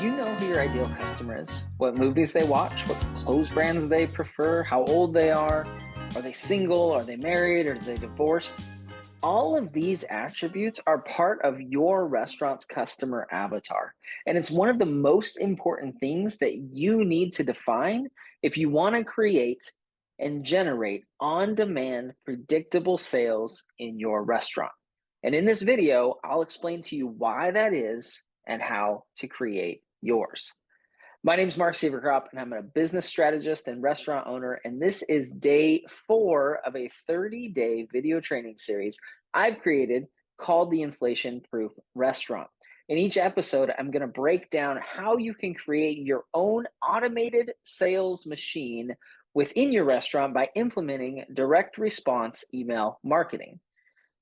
Do you know who your ideal customer is? What movies they watch? What clothes brands they prefer? How old they are? Are they single? Are they married? Are they divorced? All of these attributes are part of your restaurant's customer avatar. And it's one of the most important things that you need to define if you want to create and generate on demand, predictable sales in your restaurant. And in this video, I'll explain to you why that is and how to create yours. My name is Mark Sieverkrop, and I'm a business strategist and restaurant owner. And this is day 4 of a 30-day video training series I've created called the Inflation Proof Restaurant. In each episode, I'm going to break down how you can create your own automated sales machine within your restaurant by implementing direct response email marketing.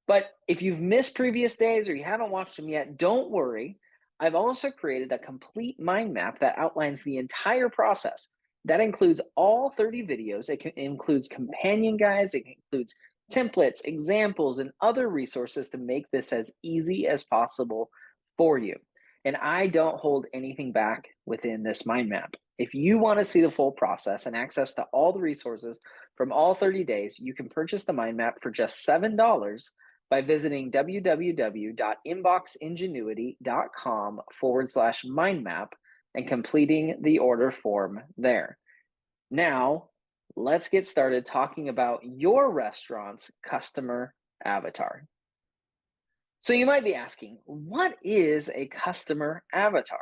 But if you've missed previous days or you haven't watched them yet, don't worry. I've also created a complete mind map that outlines the entire process. That includes all 30 videos. It includes companion guides. It includes templates, examples, and other resources to make this as easy as possible for you. And I don't hold anything back within this mind map. If you want to see the full process and access to all the resources from all 30 days, you can purchase the mind map for just $7 by visiting www.inboxingenuity.com/mindmap and completing the order form there. Now, let's get started talking about your restaurant's customer avatar. So you might be asking, what is a customer avatar?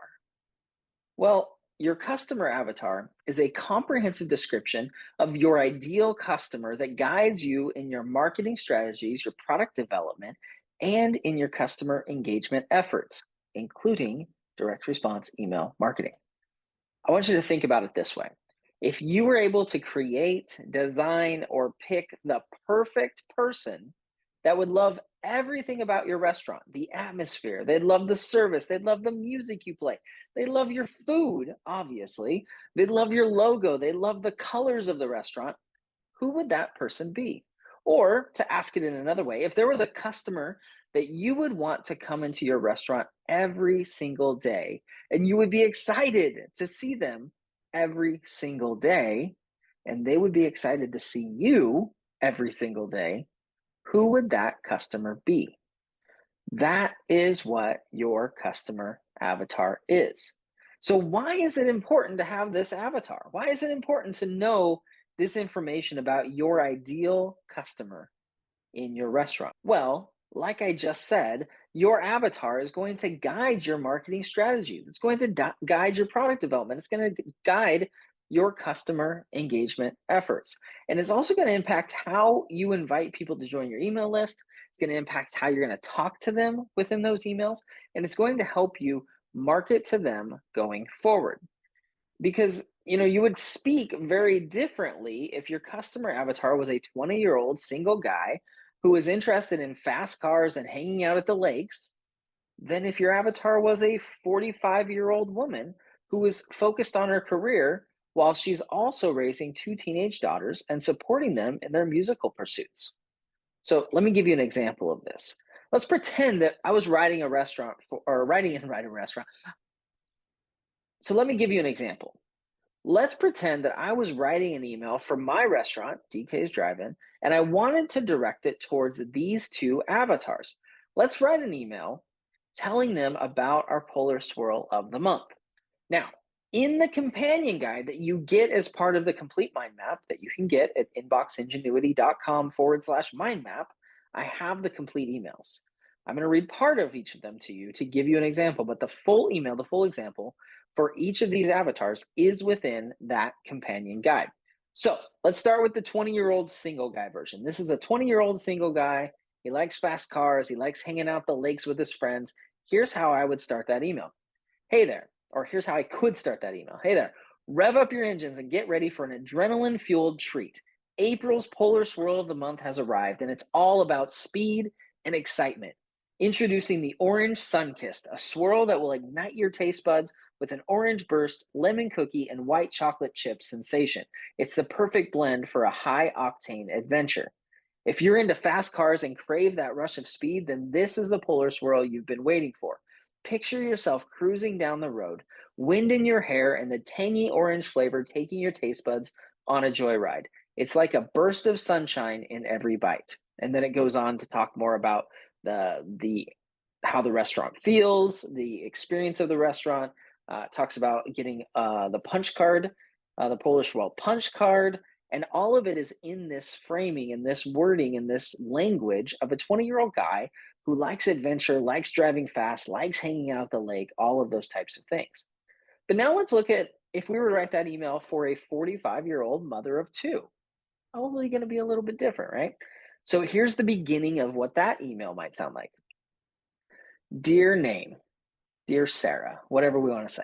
Well, your customer avatar is a comprehensive description of your ideal customer that guides you in your marketing strategies, your product development, and in your customer engagement efforts, including direct response email marketing. I want you to think about it this way. If you were able to create, design, or pick the perfect person that would love everything about your restaurant, the atmosphere, they'd love the service, they'd love the music you play, they love your food, obviously, they'd love your logo, they love the colors of the restaurant, who would that person be? Or to ask it in another way, if there was a customer that you would want to come into your restaurant every single day, and you would be excited to see them every single day, and they would be excited to see you every single day, who would that customer be? That is what your customer avatar is. So why is it important to have this avatar? Why is it important to know this information about your ideal customer in your restaurant? Well, like I just said, your avatar is going to guide your marketing strategies. It's going to guide your product development. It's going to guide your customer engagement efforts. And it's also going to impact how you invite people to join your email list. It's going to impact how you're going to talk to them within those emails. And it's going to help you market to them going forward. Because you would speak very differently if your customer avatar was a 20-year-old single guy who was interested in fast cars and hanging out at the lakes than if your avatar was a 45-year-old woman who was focused on her career while she's also raising 2 teenage daughters and supporting them in their musical pursuits. So let me give you an example of this. Let's pretend that I was writing a restaurant writing a restaurant. So let me give you an example. Let's pretend that I was writing an email for my restaurant, DK's Drive-In, and I wanted to direct it towards these 2 avatars. Let's write an email telling them about our Polar Swirl of the month. Now, in the companion guide that you get as part of the complete mind map that you can get at inboxingenuity.com/mind map, I have the complete emails. I'm going to read part of each of them to you to give you an example, but the full email, the full example for each of these avatars is within that companion guide. So let's start with the 20-year-old single guy version. This is a 20-year-old single guy. He likes fast cars. He likes hanging out the lakes with his friends. Here's how I would start that email. Hey there. Or here's how I could start that email. Hey there, rev up your engines and get ready for an adrenaline-fueled treat. April's Polar Swirl of the month has arrived, and it's all about speed and excitement. Introducing the Orange Sunkissed, a swirl that will ignite your taste buds with an orange burst, lemon cookie, and white chocolate chip sensation. It's the perfect blend for a high-octane adventure. If you're into fast cars and crave that rush of speed, then this is the Polar Swirl you've been waiting for. Picture yourself cruising down the road, wind in your hair and the tangy orange flavor taking your taste buds on a joyride. It's like a burst of sunshine in every bite. And then it goes on to talk more about the how the restaurant feels, the experience of the restaurant. Talks about getting the punch card, the Polish World punch card, and all of it is in this framing and this wording and this language of a 20-year-old guy who likes adventure, likes driving fast, likes hanging out at the lake, all of those types of things. But now let's look at if we were to write that email for a 45-year-old mother of two, probably going to be a little bit different, right? So here's the beginning of what that email might sound like. Dear name, dear Sarah, whatever we want to say.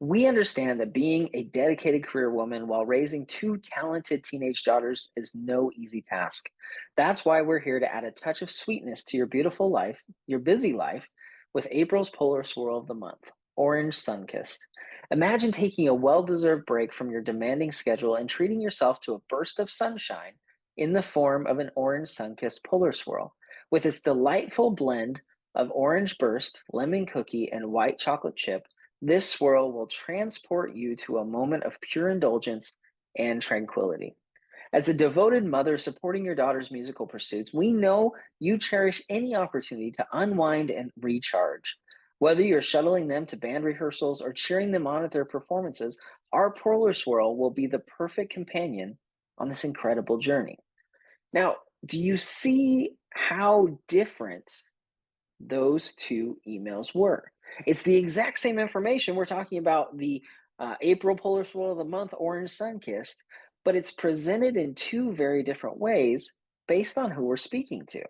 We understand that being a dedicated career woman while raising two talented teenage daughters is no easy task. That's why we're here to add a touch of sweetness to your beautiful life, your busy life, with April's Polar Swirl of the Month, Orange Sunkissed. Imagine taking a well deserved break from your demanding schedule and treating yourself to a burst of sunshine in the form of an orange sunkissed polar swirl. With its delightful blend of orange burst, lemon cookie, and white chocolate chip, this swirl will transport you to a moment of pure indulgence and tranquility. As a devoted mother supporting your daughter's musical pursuits, we know you cherish any opportunity to unwind and recharge. Whether you're shuttling them to band rehearsals or cheering them on at their performances, our Polar Swirl will be the perfect companion on this incredible journey. Now, do you see how different those two emails were? It's the exact same information. We're talking about the April Polar Swirl of the Month, Orange Sunkissed, but it's presented in two very different ways based on who we're speaking to.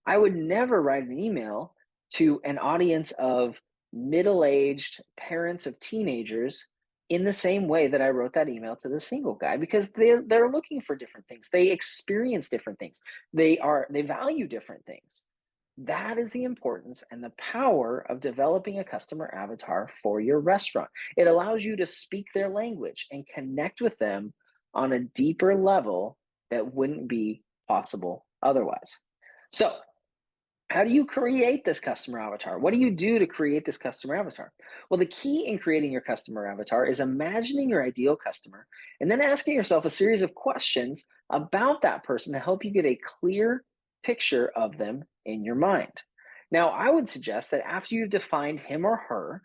I would never write an email to an audience of middle aged parents of teenagers in the same way that I wrote that email to the single guy because they're looking for different things. They experience different things. They value different things. That is the importance and the power of developing a customer avatar for your restaurant. It allows you to speak their language and connect with them on a deeper level that wouldn't be possible otherwise. So, how do you create this customer avatar? What do you do to create this customer avatar? Well, the key in creating your customer avatar is imagining your ideal customer and then asking yourself a series of questions about that person to help you get a clear picture of them in your mind. Now, I would suggest that after you've defined him or her,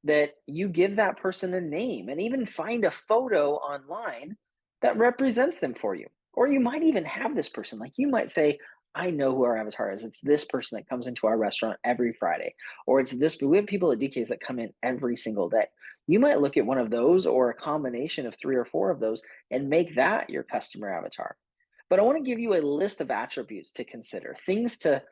that you give that person a name and even find a photo online that represents them for you. Or you might even have this person, like you might say, I know who our avatar is. It's this person that comes into our restaurant every Friday, or it's this. We have people at DK's that come in every single day. You might look at one of those or a combination of three or four of those and make that your customer avatar. But I want to give you a list of attributes to consider, things to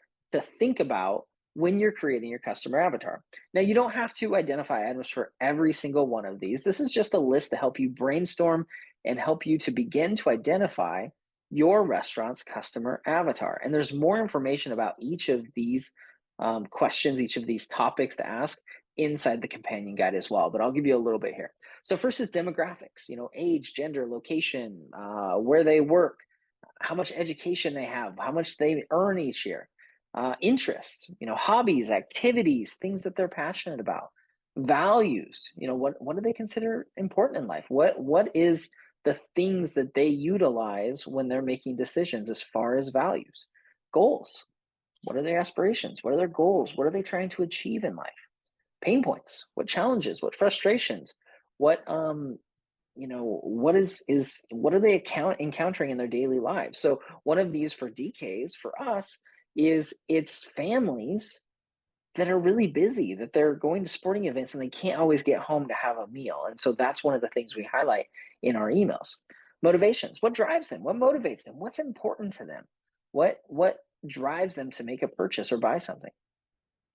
think about when you're creating your customer avatar. Now, you don't have to identify items for every single one of these. This is just a list to help you brainstorm and help you to begin to identify your restaurant's customer avatar. And there's more information about each of these questions, each of these topics to ask inside the companion guide as well. But I'll give you a little bit here. So first is demographics, age, gender, location, where they work, how much education they have, how much they earn each year, interests, hobbies, activities, things that they're passionate about, values, what do they consider important in life? What is the things that they utilize when they're making decisions as far as values? Goals. What are their aspirations? What are their goals? What are they trying to achieve in life? Pain points, what challenges, what frustrations, what what are they encountering in their daily lives? So one of these for DKs for us is it's families that are really busy, that they're going to sporting events and they can't always get home to have a meal. And so that's one of the things we highlight in our emails. Motivations. What drives them? What motivates them? What's important to them? What drives them to make a purchase or buy something?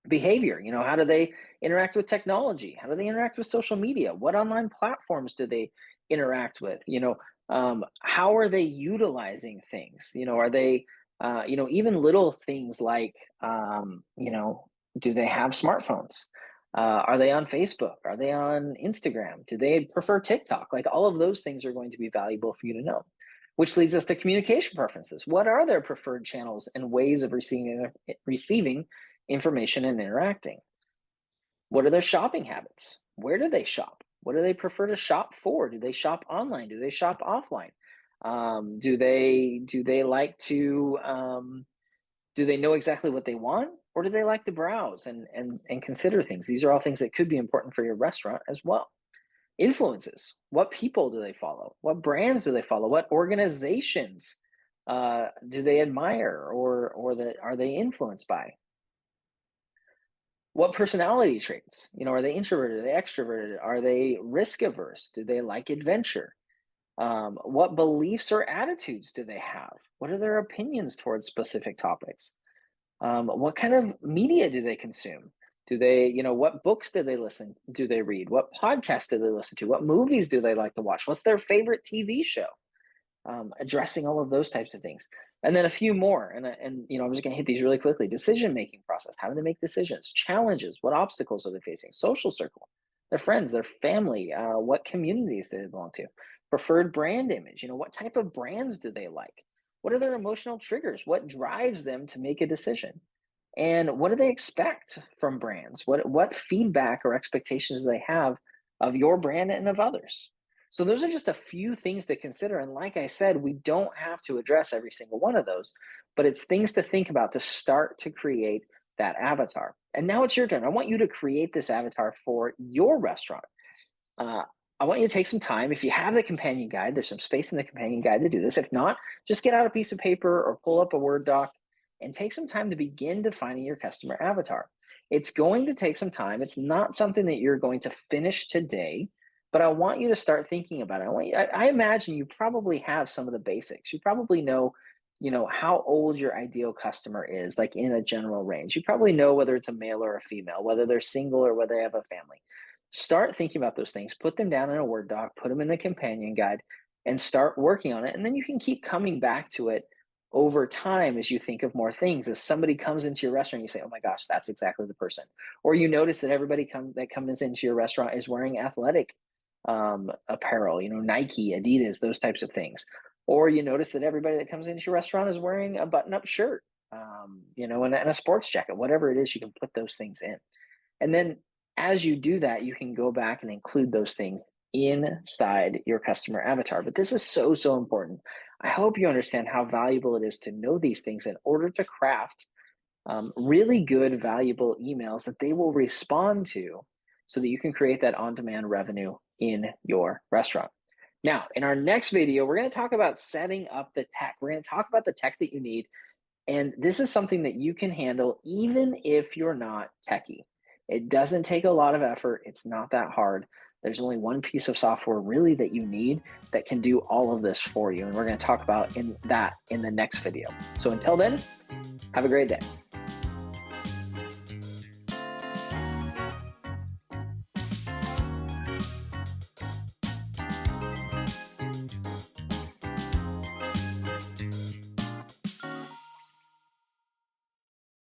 Behavior, how do they interact with technology? How do they interact with social media? What online platforms do they interact with? How are they utilizing things? Are they even little things like do they have smartphones? Are they on Facebook? Are they on Instagram? Do they prefer TikTok? Like all of those things are going to be valuable for you to know. Which leads us to communication preferences. What are their preferred channels and ways of receiving information and interacting? What are their shopping habits? Where do they shop? What do they prefer to shop for? Do they shop online? Do they shop offline? Do they like to do they know exactly what they want, or do they like to browse and consider things? These are all things that could be important for your restaurant as well. Influences. What people do they follow? What brands do they follow? What organizations do they admire or that are they influenced by? What personality traits? Are they introverted? Are they extroverted? Are they risk averse? Do they like adventure? What beliefs or attitudes do they have? What are their opinions towards specific topics? What kind of media do they consume? What books do they listen? Do they read? What podcasts do they listen to? What movies do they like to watch? What's their favorite TV show? Addressing all of those types of things, and then a few more. And I'm just going to hit these really quickly. Decision making process. How do they make decisions? Challenges. What obstacles are they facing? Social circle. Their friends, their family. What communities do they belong to? Preferred brand image. What type of brands do they like? What are their emotional triggers? What drives them to make a decision? And what do they expect from brands? What feedback or expectations do they have of your brand and of others? So those are just a few things to consider. And like I said, we don't have to address every single one of those, but it's things to think about to start to create that avatar. And now it's your turn. I want you to create this avatar for your restaurant. Uh, I want you to take some time. If you have the companion guide, there's some space in the companion guide to do this. If not, just get out a piece of paper or pull up a Word doc and take some time to begin defining your customer avatar. It's going to take some time. It's not something that you're going to finish today, but I want you to start thinking about it. I imagine you probably have some of the basics. You probably know how old your ideal customer is, like in a general range. You probably know whether it's a male or a female, whether they're single or whether they have a family. Start thinking about those things, put them down in a Word doc, put them in the companion guide, and start working on it. And then you can keep coming back to it over time as you think of more things. As somebody comes into your restaurant, you say, "Oh my gosh, that's exactly the person." Or you notice that everybody that comes into your restaurant is wearing athletic apparel, Nike, Adidas, those types of things. Or you notice that everybody that comes into your restaurant is wearing a button-up shirt, and a sports jacket. Whatever it is, you can put those things in. And then as you do that, you can go back and include those things inside your customer avatar. But this is so, so important. I hope you understand how valuable it is to know these things in order to craft really good, valuable emails that they will respond to so that you can create that on demand revenue in your restaurant. Now, in our next video, we're going to talk about setting up the tech. We're going to talk about the tech that you need. And this is something that you can handle even if you're not techie. It doesn't take a lot of effort. It's not that hard. There's only one piece of software really that you need that can do all of this for you. And we're going to talk about that in the next video. So until then, have a great day.